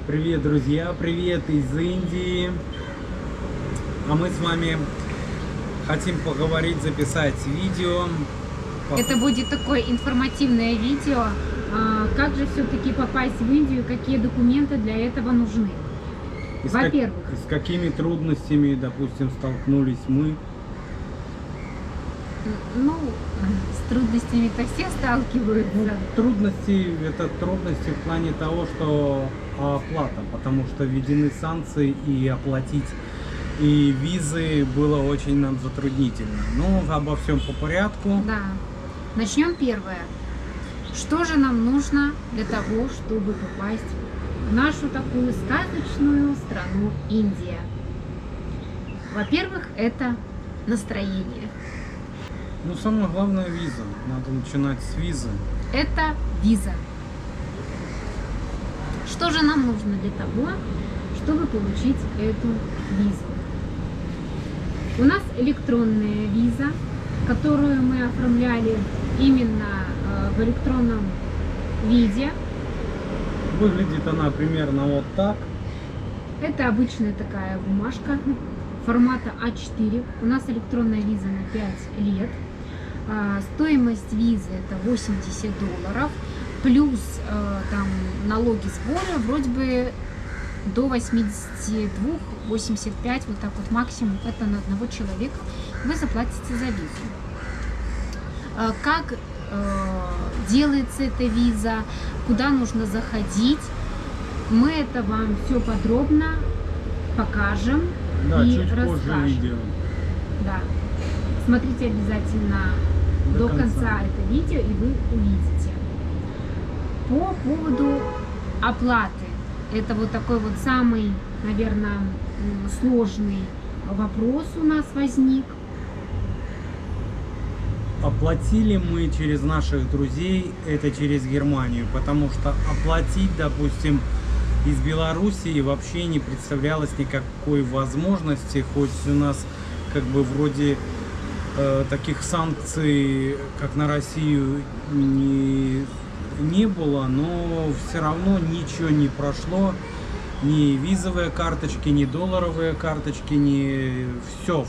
Привет, друзья! Привет из Индии! А мы с вами хотим поговорить, записать видео. Это будет такое информативное видео. Как же все-таки попасть в Индию, какие документы для этого нужны? Во-первых, с какими трудностями, допустим, столкнулись мы? Ну, с трудностями-то все сталкиваются. Это трудности в плане того, что оплата, потому что введены санкции, и оплатить и визы было очень нам затруднительно. Но обо всем по порядку. Да. Начнем первое. Что же нам нужно для того, чтобы попасть в нашу такую сказочную страну Индия? Во-первых, это настроение. Ну, самое главное виза. Надо начинать с визы. Это виза. Что же нам нужно для того, чтобы получить эту визу? У нас электронная виза, которую мы оформляли именно в электронном виде. Выглядит она примерно вот так. Это обычная такая бумажка формата А4. У нас электронная виза на 5 лет. Стоимость визы это $80, плюс там налоги, сборы, вроде бы до 82-85, вот так вот максимум, это на одного человека вы заплатите за визу. Как делается эта виза, куда нужно заходить, мы это вам все подробно покажем, Да, и чуть расскажем. позже видео. Да. Смотрите обязательно до конца это видео, и вы увидите. По поводу оплаты. Это вот такой вот самый, наверное, сложный вопрос у нас возник. Оплатили мы через наших друзей, это через Германию, потому что оплатить, допустим, из Белоруссии вообще не представлялось никакой возможности, хоть у нас как бы вроде таких санкций, как на Россию, не было, но все равно ничего не прошло, ни визовые карточки, ни долларовые карточки, ни все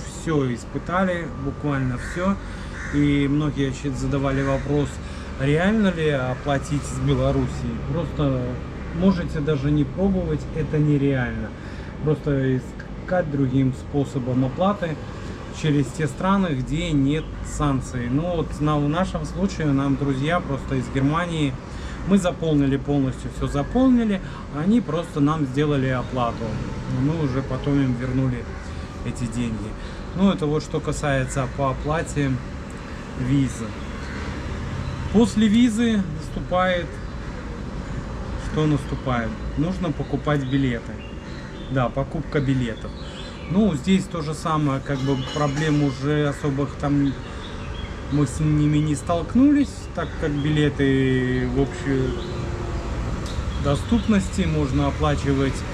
испытали, буквально все. И многие задавали вопрос, реально ли оплатить с Белоруссии. Просто можете даже не пробовать, это нереально. Просто искать другим способом оплаты через те страны, где нет санкций. Ну вот в нашем случае нам друзья просто из Германии, мы заполнили полностью, все заполнили, они просто нам сделали оплату. Но мы уже потом им вернули эти деньги. Ну это вот что касается по оплате визы. После визы наступает, нужно покупать билеты. Да, покупка билетов. Ну, здесь то же самое, как бы проблем уже особых там мы с ними не столкнулись, так как билеты в общей доступности можно оплачивать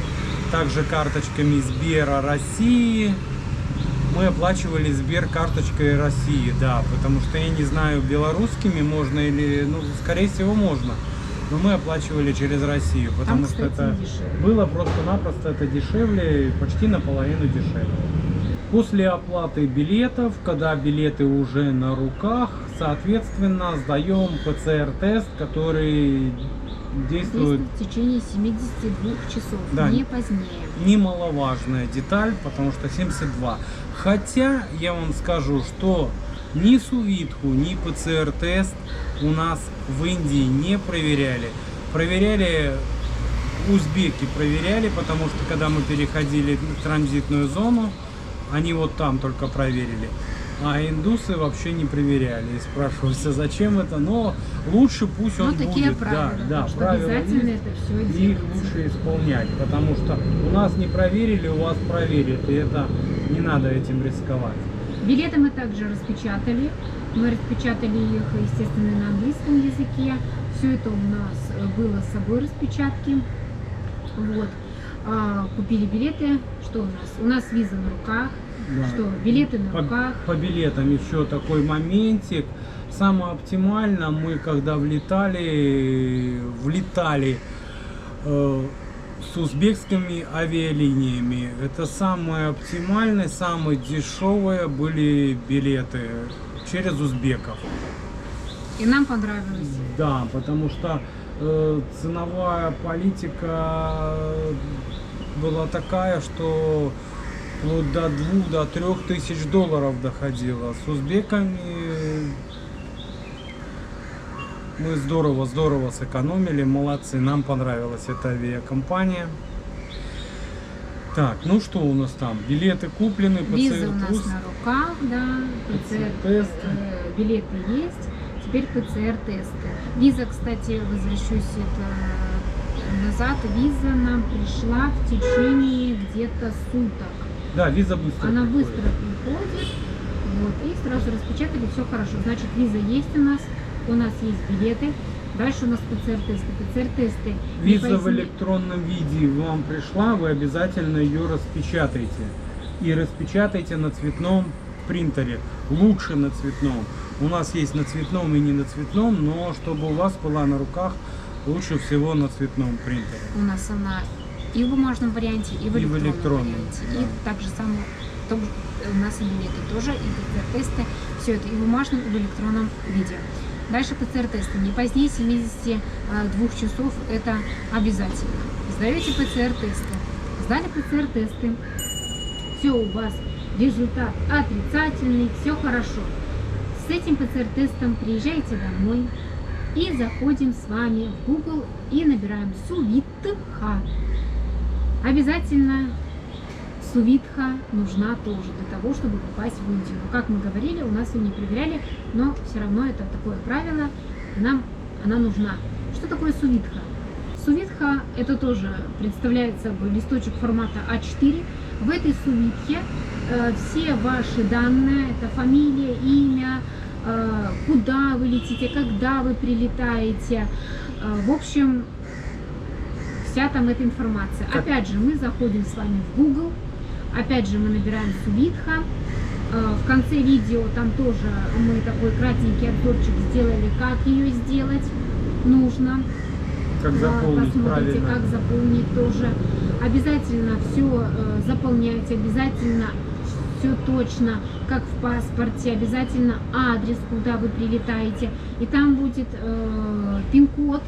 также карточками Сбера России. Мы оплачивали Сбер карточкой России, да, потому что я не знаю, белорусскими можно или, ну, скорее всего, можно. Но мы оплачивали через Россию, потому там, что кстати, это дешевле. было просто-напросто это дешевле, почти наполовину дешевле. После оплаты билетов, когда билеты уже на руках, соответственно, сдаем ПЦР-тест, который действует в течение 72 часов, да, не позднее. Немаловажная деталь, потому что 72. Хотя я вам скажу, что ни СУВИДХу, ни ПЦР-тест у нас в Индии не проверяли. Проверяли узбеки, потому что когда мы переходили в транзитную зону, они вот там только проверили. А индусы вообще не проверяли. И спрашивался, зачем это, но лучше пусть он будет. Такие правила, Да, что правила обязательно есть, это все и делать. их лучше исполнять, потому что у нас не проверили, у вас проверят, и это не надо этим рисковать. Билеты мы также распечатали. Мы распечатали их, естественно, на английском языке. Все это у нас было с собой распечатки. Вот. Купили билеты. Что у нас? У нас виза на руках. Да. Что? Билеты на руках. По билетам еще такой моментик. Самое оптимально, мы когда влетали с узбекскими авиалиниями. Это самые оптимальные, самые дешевые были билеты через узбеков. И нам понравилось. Да, потому что ценовая политика была такая, что вплоть до 2-3 тысяч долларов доходило. С узбеками мы здорово сэкономили, молодцы, нам понравилась эта авиакомпания. Так, ну что у нас там? Билеты куплены, Виза у нас ПЦР-тест. на руках, да, ПЦР-тест. билеты есть, теперь ПЦР-тесты. Виза, кстати, возвращусь назад, виза нам пришла в течение где-то суток. Да, виза быстро Она приходит. быстро приходит, вот, и сразу распечатали, все хорошо. Значит, виза есть у нас есть билеты. Дальше у нас ПЦР-тесты. ПЦР-тесты. Виза в электронном виде вам пришла, вы обязательно ее распечатаете. И распечатайте на цветном принтере. Лучше на цветном. У нас есть на цветном и не на цветном, но чтобы у вас была на руках, лучше всего на цветном принтере. У нас она и в бумажном варианте, и в электронном варианте. Да. И так же самое, у нас и билеты тоже, и ПЦР-тесты. Все это и в бумажном, и в электронном виде. Дальше ПЦР-тесты. Не позднее 72 часов это обязательно. Сдаете ПЦР-тесты. Сдали ПЦР-тесты. Все у вас результат отрицательный, все хорошо. С этим ПЦР-тестом приезжаете домой и заходим с вами в Google и набираем Сувитха. Обязательно Сувитха нужна тоже для того, чтобы попасть в Индию. Но, как мы говорили, у нас ее не проверяли, но все равно это такое правило, и нам она нужна. Что такое Сувитха? Сувитха это тоже представляет собой листочек формата А4. В этой Сувитхе все ваши данные, это фамилия, имя, куда вы летите, когда вы прилетаете, в общем, вся там эта информация. Опять же, мы заходим с вами в Google, опять же мы набираем Сувитха. В конце видео там тоже мы такой кратенький обзорчик сделали, как ее сделать нужно. Как заполнить Посмотрите, правильно. как заполнить тоже. Обязательно все заполняйте, обязательно все точно, как в паспорте, обязательно адрес, куда вы прилетаете. И там будет пин-код,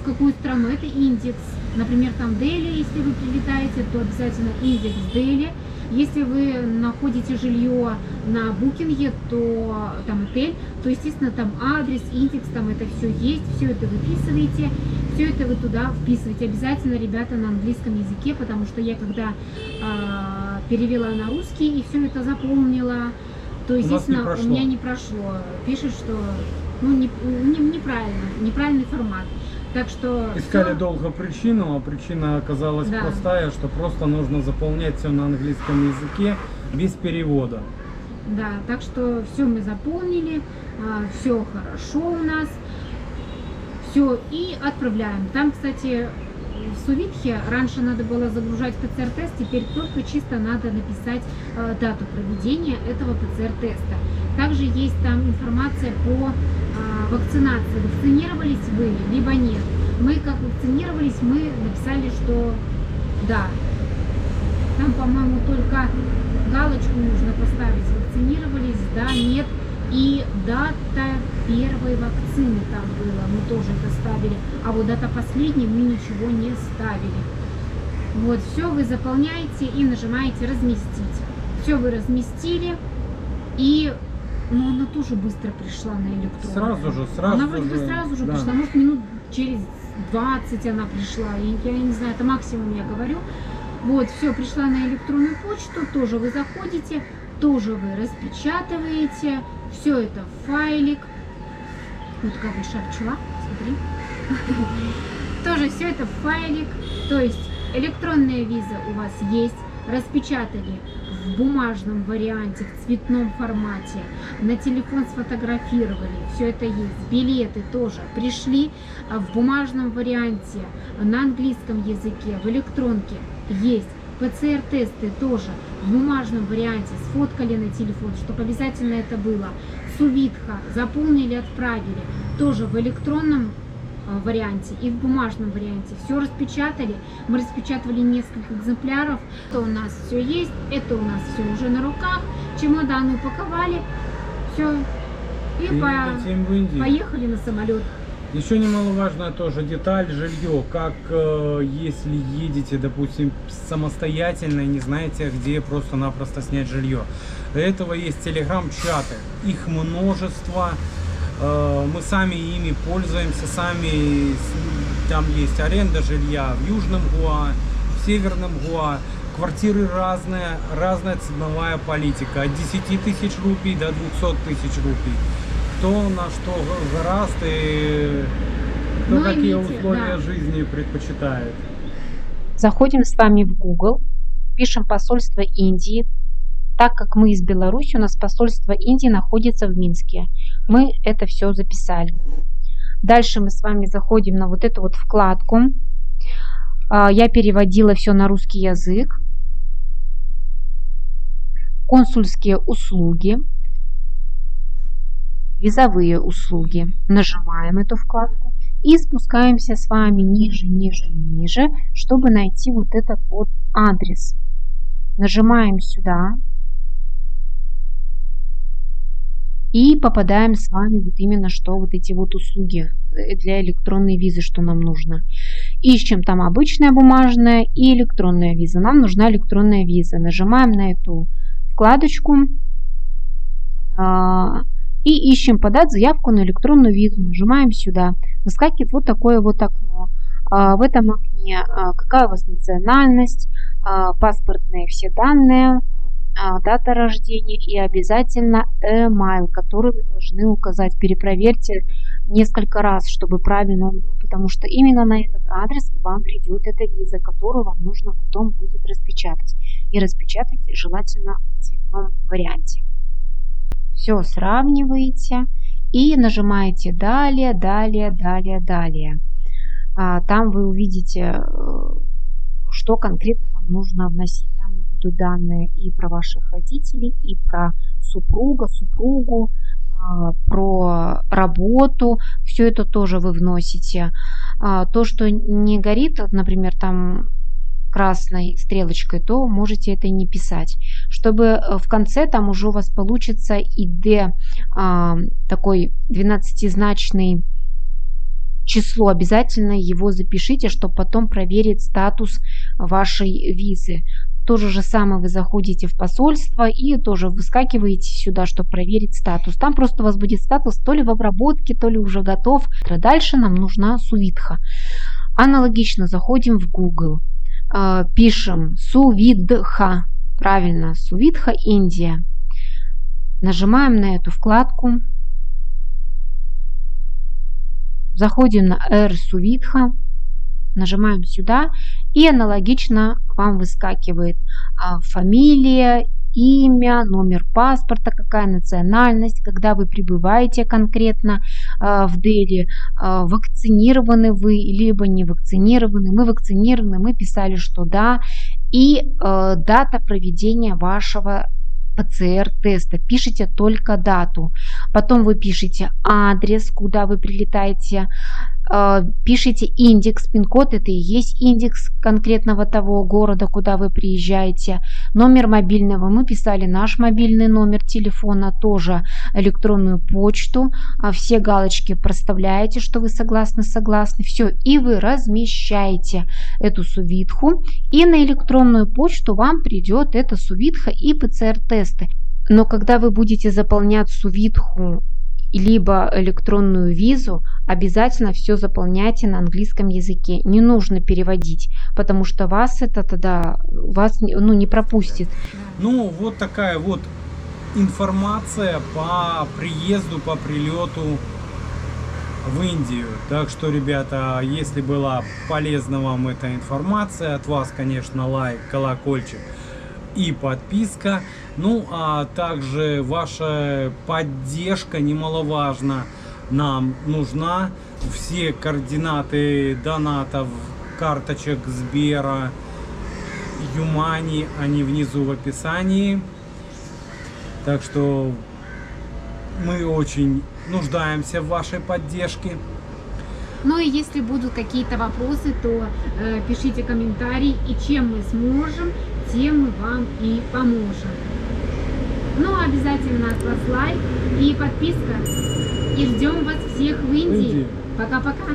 в какую страну. Это индекс. Например, там Дели, если вы прилетаете, то обязательно индекс Дели. Если вы находите жилье на букинге, то там отель, то, естественно, там адрес, индекс, там это все есть, все это выписываете, все это вы туда вписываете. Обязательно, ребята, на английском языке, потому что я когда перевела на русский и все это заполнила, то, естественно, у меня не прошло. Пишет, что неправильный формат. Так что Искали долго причину, а причина оказалась простая, что просто нужно заполнять все на английском языке без перевода. Да, так что все мы заполнили, все хорошо у нас, все и отправляем. Там, кстати, в Сувитхе раньше надо было загружать ПЦР-тест, теперь только чисто надо написать дату проведения этого ПЦР-теста. Также есть там информация по вакцинации. Вакцинировались вы, либо нет. Мы как вакцинировались, мы написали, что да. Там, по-моему, только галочку нужно поставить. Вакцинировались, да, нет. И дата первой вакцины там было, мы тоже это ставили. А вот дата последней мы ничего не ставили. Вот, все вы заполняете и нажимаете разместить. Все вы разместили. И она тоже быстро пришла на электронную. Сразу же. Она вроде бы сразу же пришла, может минут через 20 она пришла. Я не знаю, это максимум я говорю. Вот, все, пришла на электронную почту, тоже вы заходите, тоже вы распечатываете. Все это в файлик. Вот такая большая пчела, смотри. Тоже все это в файлик. То есть электронная виза у вас есть, распечатали в бумажном варианте, в цветном формате, на телефон сфотографировали, все это есть. Билеты тоже пришли в бумажном варианте, на английском языке, в электронке есть. ПЦР-тесты тоже в бумажном варианте, сфоткали на телефон, чтобы обязательно это было. Сувитха заполнили, отправили, тоже в электронном варианте и в бумажном варианте. Все распечатали. Мы распечатывали несколько экземпляров. Это у нас все есть, это у нас все уже на руках. Чемоданы упаковали. Все. И летим в Индию. поехали на самолет. Еще немаловажная тоже деталь — жилье. Как если едете, допустим, самостоятельно и не знаете, где просто-напросто снять жилье. Для этого есть телеграм-чаты. Их множество. Мы сами ими пользуемся, сами. Там есть аренда жилья в Южном Гоа, в Северном Гоа. Квартиры разные, разная ценовая политика. От 10 тысяч рупий до 200 тысяч рупий. Кто на что гораст и кто какие условия жизни предпочитает. Заходим с вами в Google, пишем посольство Индии. Так как мы из Беларуси, у нас посольство Индии находится в Минске. Мы это все записали. Дальше мы с вами заходим на вот эту вот вкладку. Я переводила все на русский язык. Консульские услуги. Визовые услуги. Нажимаем эту вкладку и спускаемся с вами ниже, ниже, ниже, чтобы найти вот этот вот адрес. Нажимаем сюда и попадаем с вами вот именно что вот эти вот услуги для электронной визы, что нам нужно. Ищем там обычная бумажная и электронная виза. Нам нужна электронная виза. Нажимаем на эту вкладочку. И ищем подать заявку на электронную визу. Нажимаем сюда. Выскакивает вот такое вот окно. В этом окне какая у вас национальность, паспортные все данные, дата рождения и обязательно email, который вы должны указать. Перепроверьте несколько раз, чтобы правильно он был, потому что именно на этот адрес вам придет эта виза, которую вам нужно потом будет распечатать. И распечатать желательно в цветном варианте. Все сравниваете и нажимаете далее, далее, далее, далее. Там вы увидите, что конкретно вам нужно вносить. Там будут данные и про ваших родителей, и про супруга, супругу, про работу. Все это тоже вы вносите. То, что не горит, например, там красной стрелочкой, то можете это и не писать. Чтобы в конце там уже у вас получится ID, такой 12-значный число, обязательно его запишите, чтобы потом проверить статус вашей визы. То же самое вы заходите в посольство и тоже выскакиваете сюда, чтобы проверить статус. Там просто у вас будет статус то ли в обработке, то ли уже готов. Дальше нам нужна сувидха. Аналогично заходим в Google. Пишем сувидха, правильно, сувидха Индия. Нажимаем на эту вкладку. Заходим на Сувидха, нажимаем сюда и аналогично вам выскакивает фамилия, имя, номер паспорта, какая национальность, когда вы прибываете конкретно в Дели, вакцинированы вы, либо не вакцинированы. Мы вакцинированы, мы писали, что да, и дата проведения вашего ПЦР-теста. Пишите только дату. Потом вы пишете адрес, куда вы прилетаете. Пишите индекс, пин-код, это и есть индекс конкретного того города, куда вы приезжаете. Номер мобильного, мы писали наш мобильный номер телефона, тоже электронную почту. Все галочки проставляете, что вы согласны, согласны. Все, и вы размещаете эту сувидху. И на электронную почту вам придет эта сувидха и ПЦР-тесты. Но когда вы будете заполнять сувидху либо электронную визу, обязательно все заполняйте на английском языке. Не нужно переводить, потому что вас это тогда не пропустит. Ну, вот такая вот информация по приезду, по прилету в Индию. Так что, ребята, если была полезна вам эта информация, от вас, конечно, лайк, колокольчик и подписка. Ну, а также ваша поддержка немаловажна. Нам нужна. Все координаты донатов, карточек Сбера, Юмани, они внизу в описании. Так что мы очень нуждаемся в вашей поддержке. Ну и если будут какие-то вопросы, то пишите комментарии, и чем мы сможем, тем мы вам и поможем. Ну, обязательно от вас лайк и подписка. И ждем вас всех в Индии. Пока-пока.